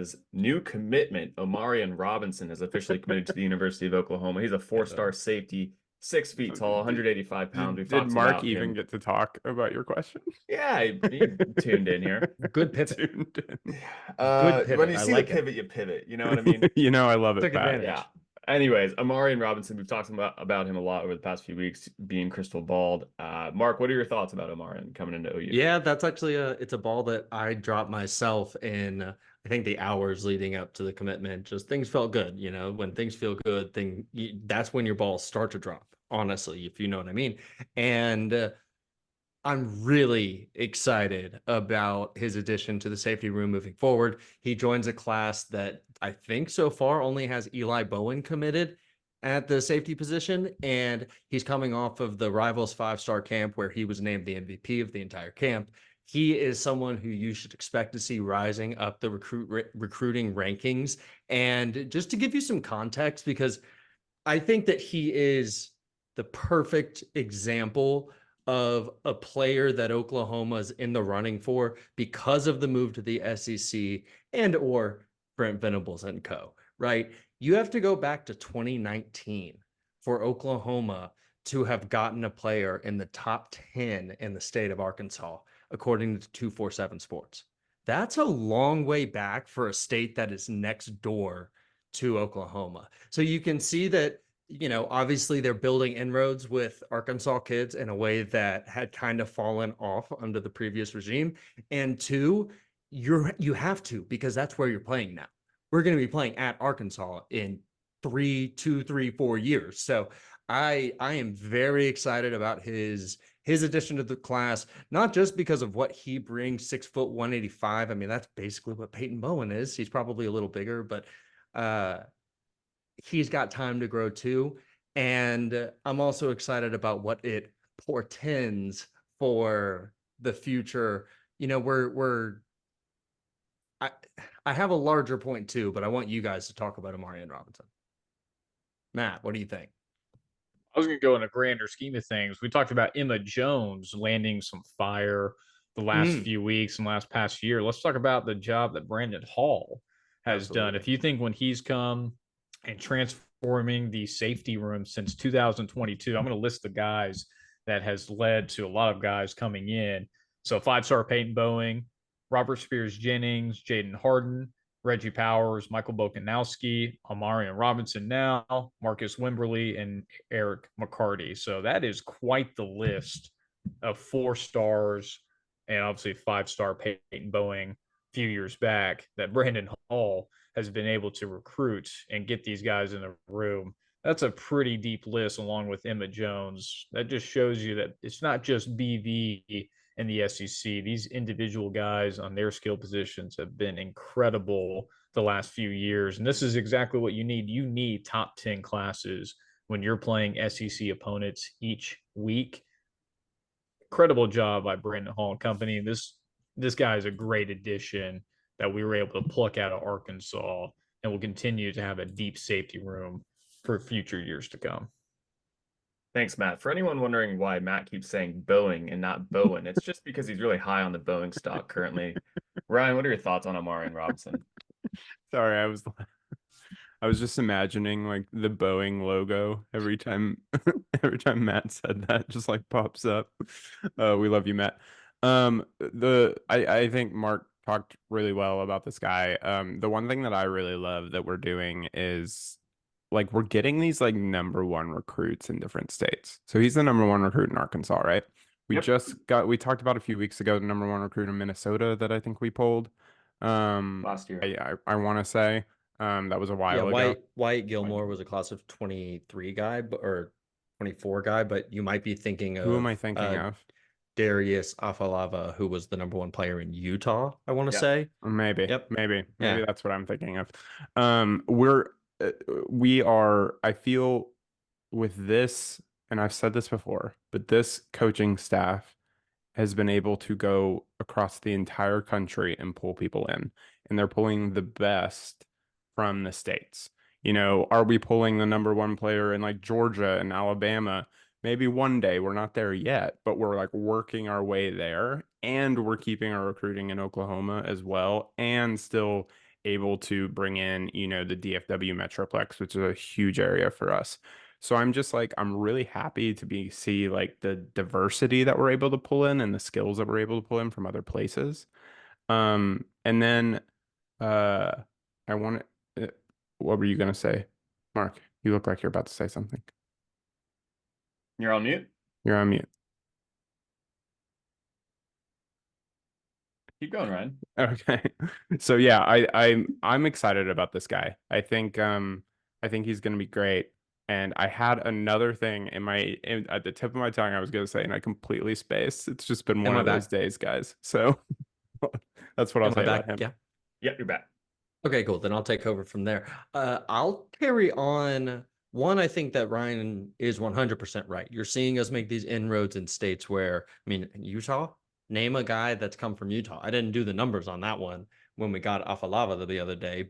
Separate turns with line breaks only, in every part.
as new commitment, Omarion Robinson has officially committed to the University of Oklahoma. He's a
Yeah.
four-star safety, 6 feet tall,
Did,
185 pounds. We've
did
talked
Mark
about
even
him.
get to talk about your question?
Yeah, he tuned in here.
Good pivot.
Tuned in.
Good
When
pivot.
you
I
see the
like it.
pivot, you pivot. You know what I mean?
You know I love it,
Took
Pat.
advantage.
Yeah. Anyways, Omarion Robinson, we've talked about him a lot over the past few weeks, being crystal balled. Mark, what are your thoughts about Omarion coming into OU?
Yeah, that's actually it's a ball that I dropped myself in I think the hours leading up to the commitment. Just things felt good, when things feel good, that's when your balls start to drop, honestly, if you know what I mean. And I'm really excited about his addition to the safety room moving forward. He joins a class that I think so far only has Eli Bowen committed at the safety position, and he's coming off of the Rivals 5-star camp where he was named the MVP of the entire camp. He is someone who you should expect to see rising up the recruiting rankings. And just to give you some context, because I think that he is the perfect example of a player that Oklahoma's in the running for because of the move to the SEC and or Brent Venables and co, right? You have to go back to 2019 for Oklahoma to have gotten a player in the top 10 in the state of Arkansas, according to 247 Sports. That's a long way back for a state that is next door to Oklahoma. So you can see that, obviously they're building inroads with Arkansas kids in a way that had kind of fallen off under the previous regime. And two, you have to, because that's where you're playing now. We're going to be playing at Arkansas in 4 years. So I am very excited about his addition to the class, not just because of what he brings, 6', 185. I mean, that's basically what Peyton Bowen is. He's probably a little bigger, but he's got time to grow too. And I'm also excited about what it portends for the future. I, I have a larger point too, but I want you guys to talk about Omarion Robinson. Matt, what do you think?
I was going to go in a grander scheme of things. We talked about Emma Jones landing some fire the last few weeks and past year. Let's talk about the job that Brandon Hall has done. If you think when he's come and transforming the safety room since 2022, I'm going to list the guys that has led to a lot of guys coming in. So 5-star Peyton Boeing, Robert Spears Jennings, Jaden Harden, Reggie Powers, Michael Bokanowski, Omarion Robinson now, Marcus Wimberly, and Eric McCarty. So that is quite the list of 4 stars and obviously 5-star Peyton Boeing a few years back that Brandon Hall has been able to recruit and get these guys in the room. That's a pretty deep list along with Emma Jones. That just shows you that it's not just BV in the SEC. These individual guys on their skill positions have been incredible the last few years. And this is exactly what you need. You need top 10 classes when you're playing SEC opponents each week. Incredible job by Brandon Hall and company. This guy is a great addition that we were able to pluck out of Arkansas and will continue to have a deep safety room for future years to come.
Thanks, Matt. For anyone wondering why Matt keeps saying Boeing and not Bowen, it's just because he's really high on the Boeing stock currently. Ryan, what are your thoughts on Omarion Robinson?
Sorry, I was just imagining like the Boeing logo every time Matt said that just like pops up. We love you, Matt. I think Mark talked really well about this guy. The one thing that I really love that we're doing is like we're getting these like #1 recruits in different states. So he's the #1 recruit in Arkansas, right? We talked about a few weeks ago the #1 recruit in Minnesota that I think we pulled
Last year.
I want to say that was a while ago.
Wyatt Gilmore was a class of 23 guy, or 24 guy, but you might be thinking of
Who am I thinking of?
Darius Afalava, who was the #1 player in Utah, I want to say.
Maybe.
Yep.
Maybe
Yeah.
that's what I'm thinking of. I feel with this, and I've said this before, but this coaching staff has been able to go across the entire country and pull people in, and they're pulling the best from the states. Are we pulling the #1 player in like Georgia and Alabama? Maybe one day. We're not there yet, but we're like working our way there, and we're keeping our recruiting in Oklahoma as well, and still able to bring in, the DFW Metroplex, which is a huge area for us. So I'm just like, I'm really happy to see like the diversity that we're able to pull in and the skills that we're able to pull in from other places. And then uh I want to, what were you gonna say? Mark, you look like you're about to say something.
You're on mute.
You're on mute.
Keep going, Ryan.
Okay. So yeah, I'm excited about this guy. I think he's gonna be great. And I had another thing at the tip of my tongue I was gonna say, and I completely spaced. It's just been one
Am I
of those
back?
days, guys. So that's what I'll
Am I
say about
back?
him.
Yeah.
Yep, you're back.
Okay, cool. Then I'll take over from there. I'll carry on. One, I think that Ryan is 100% right. You're seeing us make these inroads in states where, I mean, Utah, name a guy that's come from Utah. I didn't do the numbers on that one when we got off of lava the other day,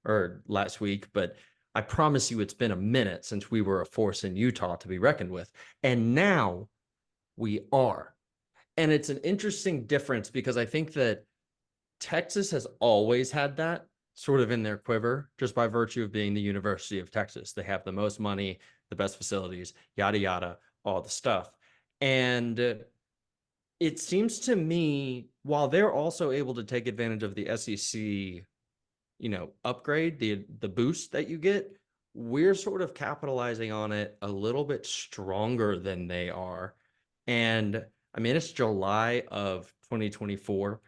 or last week, but I promise you it's been a minute since we were a force in Utah to be reckoned with. And now we are. And it's an interesting difference because I think that Texas has always had that sort of in their quiver just by virtue of being the University of Texas. They have the most money, the best facilities, yada, yada, all the stuff. And it seems to me, while they're also able to take advantage of the SEC, upgrade, the boost that you get, we're sort of capitalizing on it a little bit stronger than they are. And I mean, it's July of 2024,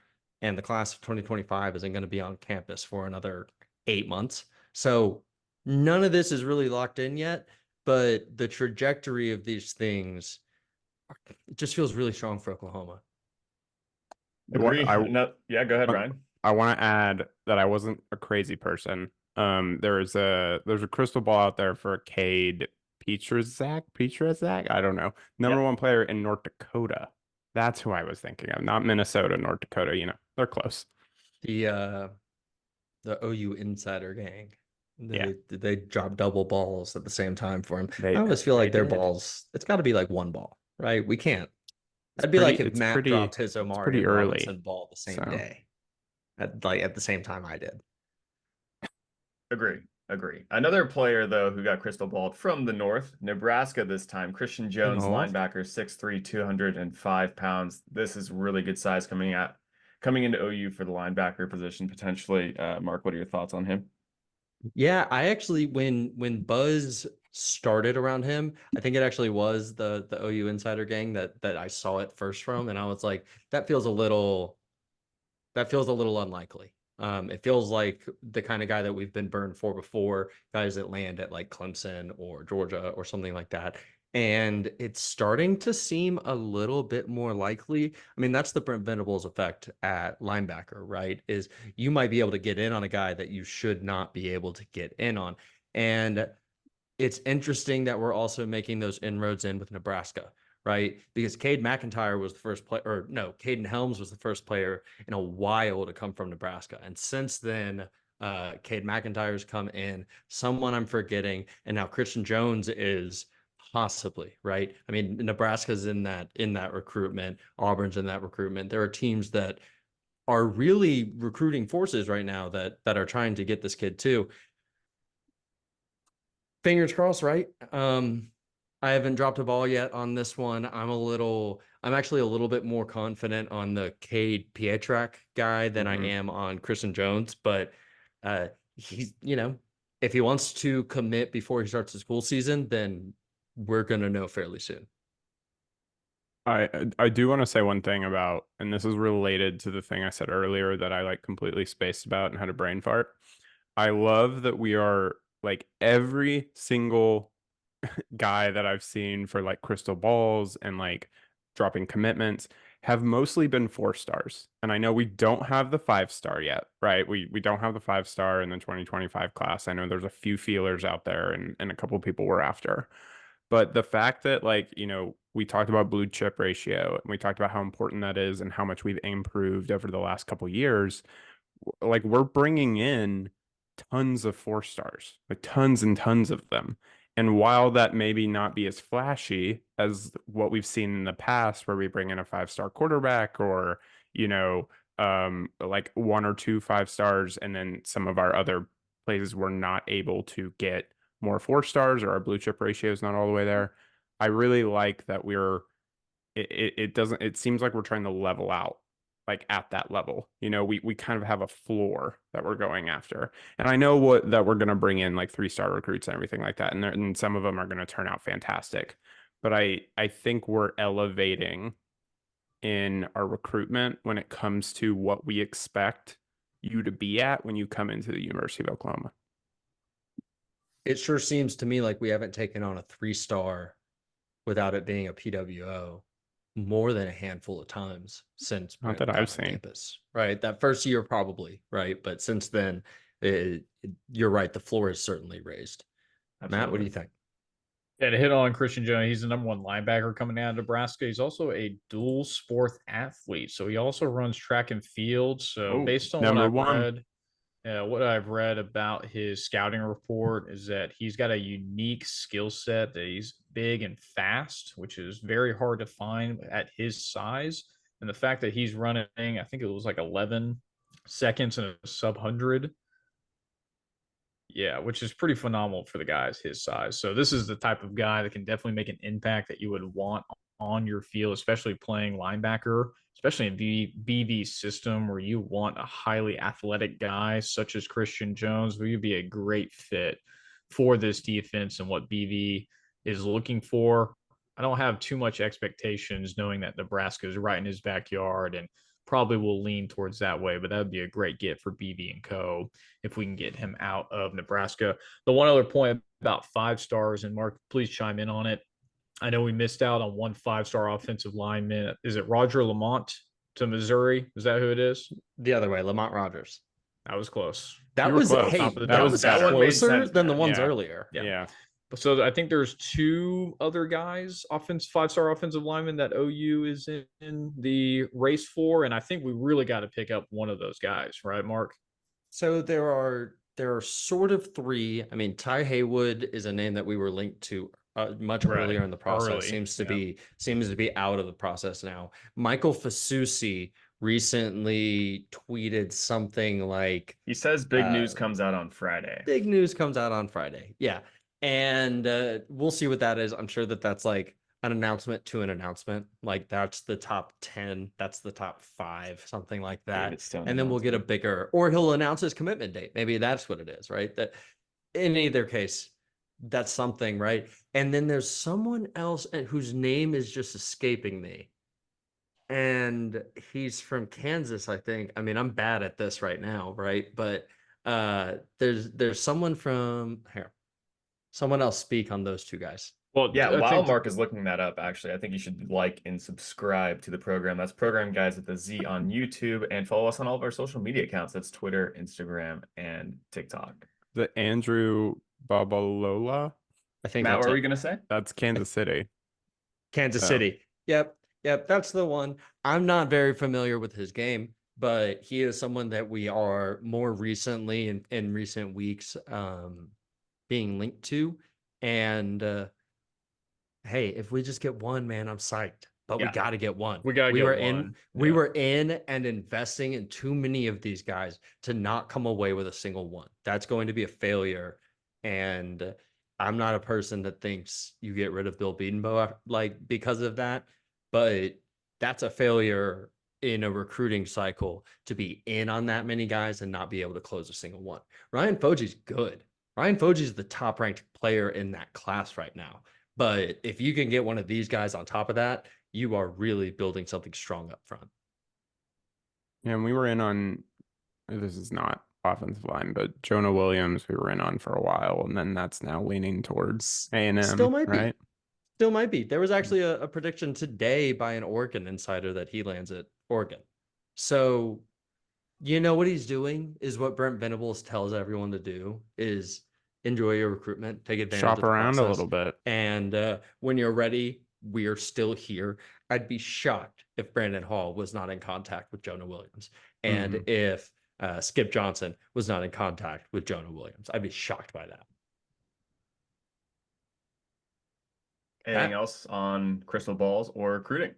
and the class of 2025 isn't going to be on campus for another 8 months. So none of this is really locked in yet, but the trajectory of these things, it just feels really strong for Oklahoma.
Agree.
I,
No, yeah, go ahead,
I,
Ryan.
I want to add that I wasn't a crazy person. There's a crystal ball out there for Cade Petrazak. I don't know. Number
Yep.
one player in North Dakota. That's who I was thinking of, not Minnesota, North Dakota. They're close.
The OU insider gang.
Yeah.
They drop double balls at the same time for him.
They
I always feel like their
did.
balls, it's got to be like one ball, right? We can't. That'd be like if Matt dropped his
pretty
Omarion
early,
Robinson ball the same
so.
day, at the same time I did.
Agree. Another player, though, who got crystal balled from the north, Nebraska this time, Christian Jones, linebacker, 6'3", 205 pounds. This is really good size coming into OU for the linebacker position, potentially. Mark, what are your thoughts on him?
Yeah, I actually, when buzz started around him, I think it actually was the OU insider gang that I saw it first from, and I was like, that feels a little unlikely. It feels like the kind of guy that we've been burned for before, guys that land at like Clemson or Georgia or something like that. And it's starting to seem a little bit more likely. I mean, that's the Brent Venables effect at linebacker, right? Is you might be able to get in on a guy that you should not be able to get in on. And it's interesting that we're also making those inroads in with Nebraska, right? Because Cade McIntyre was the first player, or no, Caden Helms was the first player in a while to come from Nebraska. And since then, Cade McIntyre's come in, someone I'm forgetting, and now Christian Jones is possibly, right? I mean, Nebraska's in that recruitment, Auburn's in that recruitment. There are teams that are really recruiting forces right now that are trying to get this kid too. Fingers crossed, right? I haven't dropped a ball yet on this one. I'm actually a little bit more confident on the Cade Pietrak guy than I am on Christian Jones, but he's, if he wants to commit before he starts the school season, then we're going to know fairly soon.
I do want to say one thing about, and this is related to the thing I said earlier that I like completely spaced about and had a brain fart. I love that we are like every single guy that I've seen for like crystal balls and like dropping commitments have mostly been 4-stars. And I know we don't have the 5-star yet, right? We don't have the 5-star in the 2025 class. I know there's a few feelers out there and a couple of people we're after. But the fact that we talked about blue chip ratio and we talked about how important that is and how much we've improved over the last couple of years, like we're bringing in tons of 4-stars, like tons and tons of them. And while that maybe not be as flashy as what we've seen in the past, where we bring in a 5-star quarterback or, like 1 or 2 5-stars, and then some of our other places were not able to get more 4-stars, or our blue chip ratio is not all the way there. I really like that it seems like we're trying to level out like at that level. We kind of have a floor that we're going after. And I know that we're going to bring in like 3-star recruits and everything like that. And some of them are going to turn out fantastic. But I think we're elevating in our recruitment when it comes to what we expect you to be at when you come into the University of Oklahoma.
It sure seems to me like we haven't taken on a 3-star without it being a PWO more than a handful of times since
Not
Brent
that I've
got on
seen.
campus, right? That first year, probably, right? But since then, you're right. The floor is certainly raised.
Absolutely.
Matt, what do you think?
Yeah, to hit on Christian Jones, he's the #1 linebacker coming out of Nebraska. He's also a dual sport athlete, so he also runs track and field. So based on what I've read about his scouting report is that he's got a unique skill set, that he's big and fast, which is very hard to find at his size. And the fact that he's running, I think it was like 11 seconds in a sub-100. Yeah, which is pretty phenomenal for the guys his size. So this is the type of guy that can definitely make an impact that you would want on your field, especially playing linebacker, especially in the BV system where you want a highly athletic guy such as Christian Jones, who would be a great fit for this defense and what BV is looking for. I don't have too much expectations knowing that Nebraska is right in his backyard and probably will lean towards that way, but that would be a great get for BV and Co. if we can get him out of Nebraska. The one other point about 5-stars, and Mark, please chime in on it. I know we missed out on 1 5-star offensive lineman. Is it Roger Lamont to Missouri? Is that who it is?
The other way, Lamont Rogers.
That was close.
That was closer than the ones earlier.
Yeah.
So I think there's 2 other guys, 5-star offensive linemen that OU is in the race for, and I think we really got to pick up one of those guys, right, Mark?
So there are sort of 3. I mean, Ty Haywood is a name that we were linked to much earlier in the process. Seems to be out of the process now. Michael Fasusi recently tweeted something like,
he says big news comes out on Friday.
Big news comes out on Friday. Yeah. And we'll see what that is. I'm sure that's like an announcement to an announcement. Like that's the top 10, that's the top 5, something like that. And then we'll get a bigger, or he'll announce his commitment date. Maybe that's what it is, right? That in either case, that's something, right? And then there's someone else whose name is just escaping me. And he's from Kansas, I think. I mean, I'm bad at this right now, right? But there's someone from here. Someone else speak on those 2 guys.
Well, yeah, while Mark is looking that up, actually, I think you should like and subscribe to the program. That's Program Guyz with the Z on YouTube, and follow us on all of our social media accounts. That's Twitter, Instagram, and TikTok.
The Andrew Babalola?
I think
Matt, what are we going to say?
That's Kansas City.
Kansas City. Yep, that's the one. I'm not very familiar with his game, but he is someone that we are more recently in recent weeks being linked to. And hey, if we just get one, man, I'm psyched. But we got to get one. We were in and investing in too many of these guys to not come away with a single one. That's going to be a failure. And I'm not a person that thinks you get rid of Bill Bedenbaugh like because of that, but that's a failure in a recruiting cycle to be in on that many guys and not be able to close a single one. Ryan Foge's good. Ryan Foge is the top ranked player in that class right now. But if you can get one of these guys on top of that, you are really building something strong up front.
Yeah, and we were in on, this is not offensive line, but Jonah Williams we were in on for a while, and then that's now leaning towards A&M.
Still might
right?
be. Still might be. There was actually a prediction today by an Oregon insider that he lands at Oregon. So you know what he's doing is what Brent Venables tells everyone to do is enjoy your recruitment, take advantage
Shop
of the
around
process.
a little bit.
And when you're ready, we are still here. I'd be shocked if Brandon Hall was not in contact with Jonah Williams. And if Skip Johnson was not in contact with Jonah Williams. I'd be shocked by that.
Anything else on crystal balls or recruiting?